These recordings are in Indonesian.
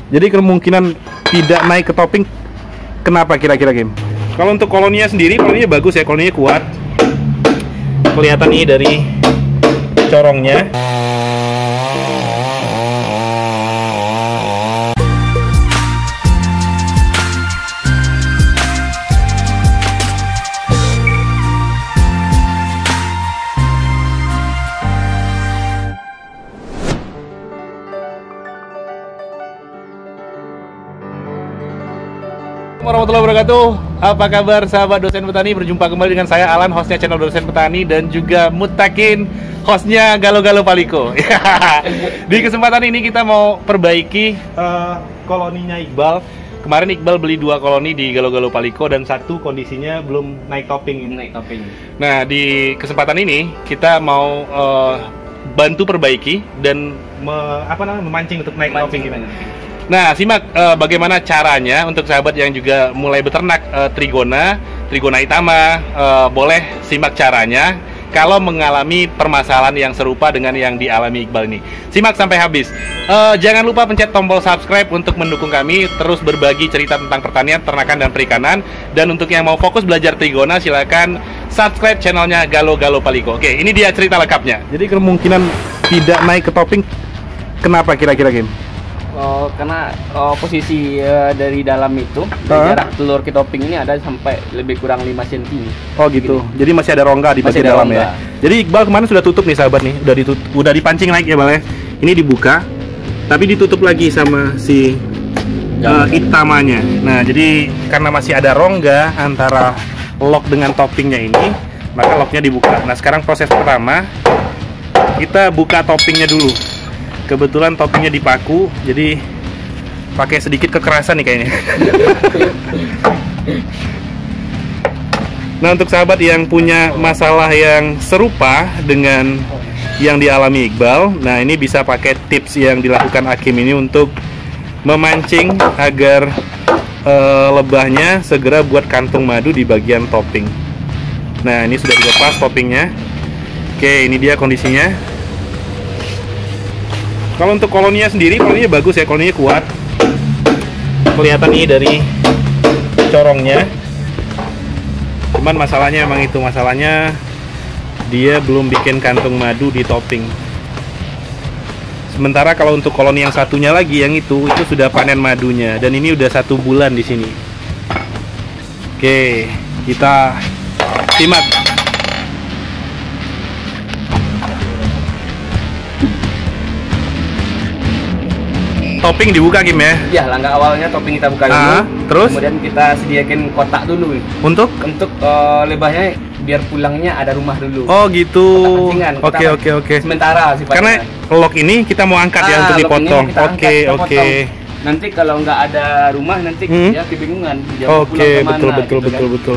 Jadi kemungkinan tidak naik ke topping, kenapa kira-kira Kim? Kalau untuk koloninya sendiri, koloninya bagus ya, koloninya kuat. Kelihatan nih dari corongnya. Warahmatullahi wabarakatuh. Apa kabar sahabat dosen petani? Berjumpa kembali dengan saya Alan, hostnya channel dosen petani, dan juga Mutakin, hostnya Galo-Galo Paliko. Di kesempatan ini kita mau perbaiki koloninya Iqbal. Kemarin Iqbal beli 2 koloni di Galo-Galo Paliko dan satu kondisinya belum naik topping. Nah, di kesempatan ini kita mau bantu perbaiki dan memancing untuk naik topping kita. Nah, simak bagaimana caranya untuk sahabat yang juga mulai beternak Trigona Itama. Boleh simak caranya kalau mengalami permasalahan yang serupa dengan yang dialami Iqbal ini. Simak sampai habis. Jangan lupa pencet tombol subscribe untuk mendukung kami terus berbagi cerita tentang pertanian, ternakan, dan perikanan. Dan untuk yang mau fokus belajar Trigona, silakan subscribe channelnya Galo-Galo Paliko. Oke, ini dia cerita lengkapnya. Jadi kemungkinan tidak naik ke topping, kenapa kira-kira Kim? Karena posisi dari dalam itu jarak telur ke topping ini ada sampai lebih kurang 5 cm. Oh gitu. Gini. Jadi masih ada rongga di bagian dalam ya. Jadi Iqbal kemarin sudah tutup nih sahabat nih, udah dipancing naik ya Bal ya. Ini dibuka, tapi ditutup lagi sama si itamanya. Nah, jadi karena masih ada rongga antara lock dengan toppingnya ini, maka locknya dibuka. Nah, sekarang proses pertama kita buka toppingnya dulu. Kebetulan toppingnya dipaku, jadi pakai sedikit kekerasan nih kayaknya. Nah, untuk sahabat yang punya masalah yang serupa dengan yang dialami Iqbal, nah ini bisa pakai tips yang dilakukan Hakim ini untuk memancing agar lebahnya segera buat kantung madu di bagian topping. Nah, ini sudah dilepas toppingnya. Oke, ini dia kondisinya. Kalau untuk koloninya sendiri, koloninya bagus ya, koloninya kuat. Kelihatan nih dari corongnya. Cuman masalahnya emang itu, masalahnya dia belum bikin kantung madu di topping. Sementara kalau untuk koloni yang satunya lagi, yang itu sudah panen madunya, dan ini udah 1 bulan di sini. Oke, kita simak. Topping dibuka Kim ya? Ya, langkah awalnya topping kita buka dulu. Terus? Kemudian kita sediakan kotak dulu. Untuk lebahnya biar pulangnya ada rumah dulu. Oh gitu. Oke. Sementara sifatnya. Karena lock ini kita mau angkat ya untuk dipotong. Oke. Nanti kalau nggak ada rumah nanti dia kebingungan. Oke, betul.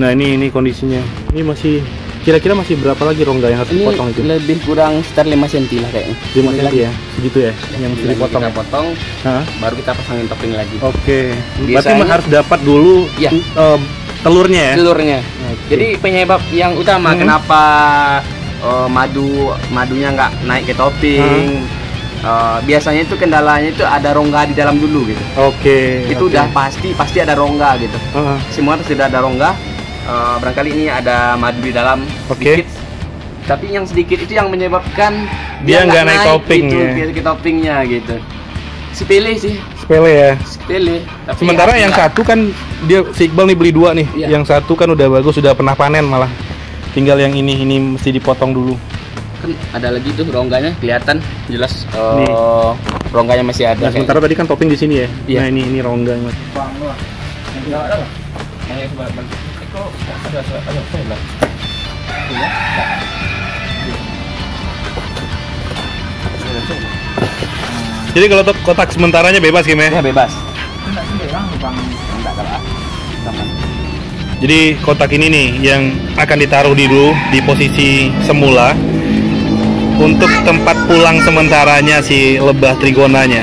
Nah, ini kondisinya. Ini masih kira-kira masih berapa lagi rongga yang harus dipotong itu? Lebih kurang sekitar 5 cm lah kayaknya. 5 cm ya? Segitu ya? Yang mesti dipotong? Kita potong, baru kita pasangin topping lagi. Oke. Berarti harus dapat dulu telurnya ya? Telurnya. Jadi penyebab yang utama kenapa madunya nggak naik ke topping, biasanya itu kendalanya itu ada rongga di dalam dulu gitu. Oke. Itu udah pasti ada rongga gitu. Semua pasti ada rongga. Barangkali ini ada madu di dalam sedikit, tapi yang sedikit itu yang menyebabkan dia nggak naik topping gitu, biar ke toppingnya gitu. Sepele sih. Sepele ya. Sepele. Tapi sementara yang satu kan dia si Iqbal nih beli 2 nih. Iya. Yang satu kan udah bagus, sudah pernah panen malah. Tinggal yang ini mesti dipotong dulu. Kan ada lagi tuh rongganya kelihatan jelas. Rongganya masih ada. Nah, sementara tadi kan topping di sini ya. Iya. Nah, ini rongganya. Jadi kalau kotak sementaranya bebas Kim ya? Ya bebas. Jadi kotak ini nih yang akan ditaruh dulu di posisi semula untuk tempat pulang sementaranya si lebah trigonanya.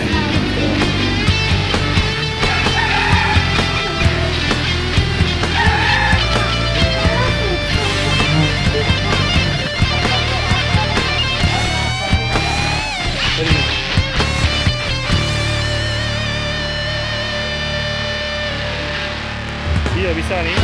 udah bisa nih.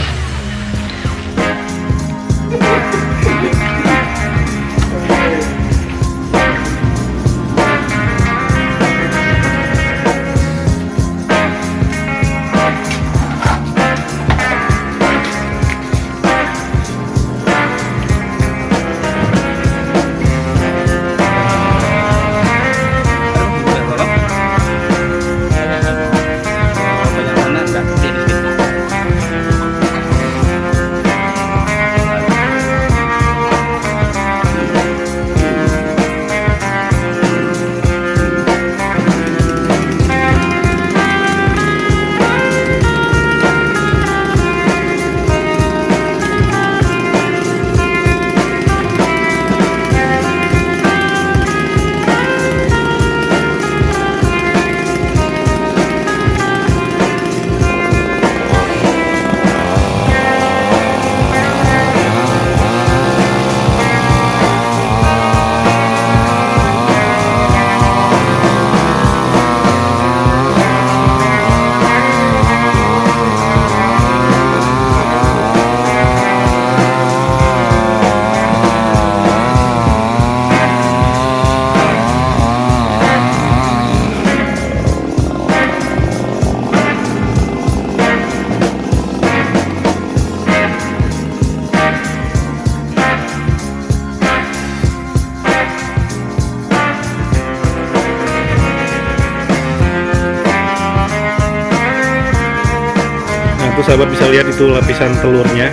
Tuh sahabat bisa lihat itu lapisan telurnya.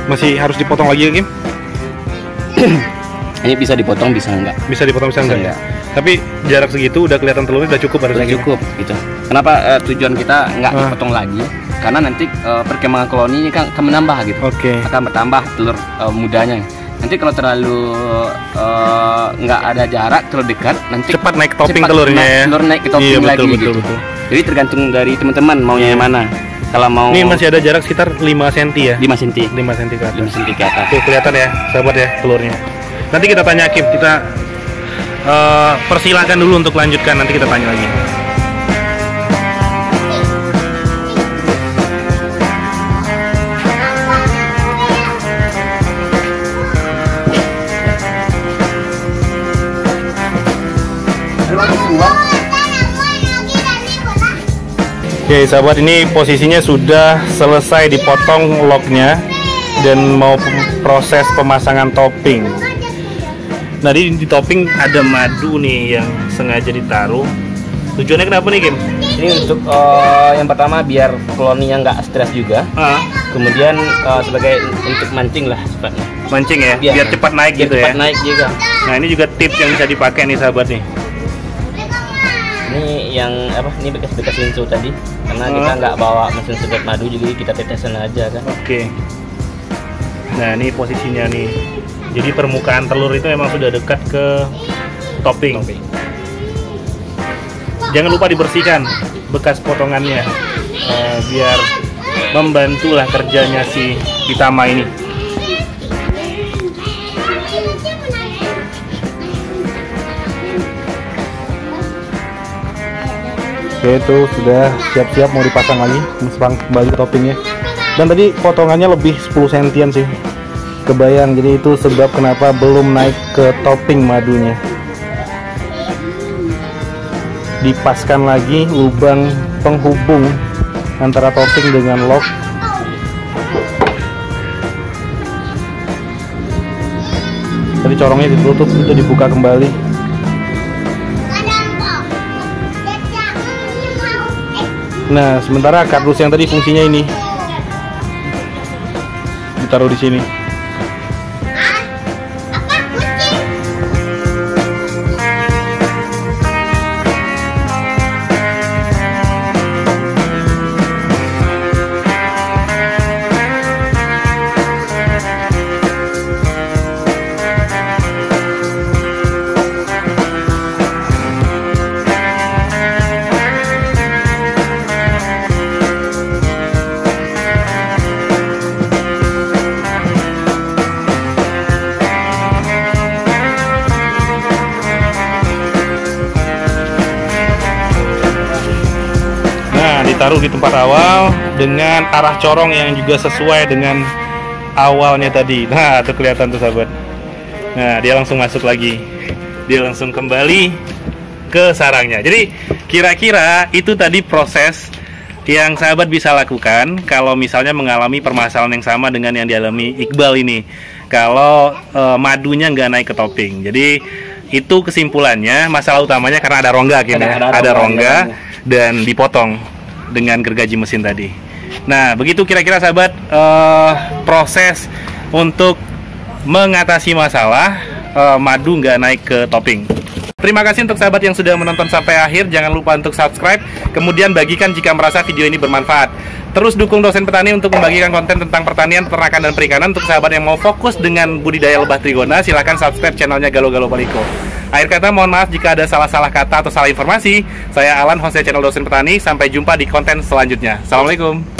Masih harus dipotong lagi ya, Kim? Ini bisa dipotong, bisa enggak? Bisa dipotong, bisa enggak? Tapi jarak segitu udah kelihatan telurnya udah cukup harusnya. Udah cukup gitu. Kenapa tujuan kita nggak dipotong lagi? Karena nanti perkembangan koloni ini kan akan menambah gitu. Akan bertambah telur mudanya. Nanti kalau terlalu nggak ada jarak, terlalu dekat, nanti cepat naik topping telurnya ya. Telur naik ke topping lagi gitu. Jadi tergantung dari teman-teman maunya yang mana. Kalau mau ini masih ada jarak sekitar 5 cm ya. 5 cm. 5 cm ke atas. 5 cm ke atas. Tuh kelihatan ya, sahabat ya telurnya. Nanti kita tanya Kim, kita persilahkan dulu untuk lanjutkan, nanti kita tanya lagi. Oke sahabat, ini posisinya sudah selesai dipotong lognya dan mau proses pemasangan topping. Nah di topping ada madu nih yang sengaja ditaruh. Tujuannya kenapa nih Kim? Ini untuk yang pertama biar koloninya nggak stres juga. Kemudian sebagai untuk mancing lah sifatnya. Mancing ya? Biar cepat naik gitu ya? Cepat naik juga. Nah ini juga tips yang bisa dipakai nih sahabat nih. Ini yang apa? Ini bekas-bekas linsu tadi. Karena kita nggak bawa mesin sedot madu, jadi kita tetesan aja kan. Oke. Nah ini posisinya nih. Jadi permukaan telur itu memang sudah dekat ke topping. Jangan lupa dibersihkan bekas potongannya, biar membantulah kerjanya si Pitama ini. Oke, itu sudah siap-siap mau dipasang lagi, pasang kembali toppingnya. Dan tadi potongannya lebih 10 sentian sih, kebayang. Jadi itu sebab kenapa belum naik ke topping madunya. Dipaskan lagi lubang penghubung antara topping dengan log. Tadi corongnya ditutup, itu dibuka kembali. Nah, sementara kardus yang tadi fungsinya ini ditaruh di sini. ditaruh di tempat awal dengan arah corong yang juga sesuai dengan awalnya tadi. Nah, itu kelihatan tuh sahabat. Nah, dia langsung masuk lagi. Dia langsung kembali ke sarangnya. Jadi, kira-kira itu tadi proses yang sahabat bisa lakukan kalau misalnya mengalami permasalahan yang sama dengan yang dialami Iqbal ini. Kalau madunya nggak naik ke topping. Jadi, itu kesimpulannya, masalah utamanya karena ada rongga ada rongga dan dipotong dengan gergaji mesin tadi. Nah, begitu kira-kira sahabat proses untuk mengatasi masalah madu nggak naik ke topping. Terima kasih untuk sahabat yang sudah menonton sampai akhir. Jangan lupa untuk subscribe, kemudian bagikan jika merasa video ini bermanfaat. Terus dukung Dosen Petani untuk membagikan konten tentang pertanian, peternakan, dan perikanan. Untuk sahabat yang mau fokus dengan budidaya lebah trigona, silahkan subscribe channelnya Galo Galo Paliko. Akhir kata, mohon maaf jika ada salah-salah kata atau salah informasi. Saya Alan, hostnya channel Dosen Petani. Sampai jumpa di konten selanjutnya. Assalamualaikum.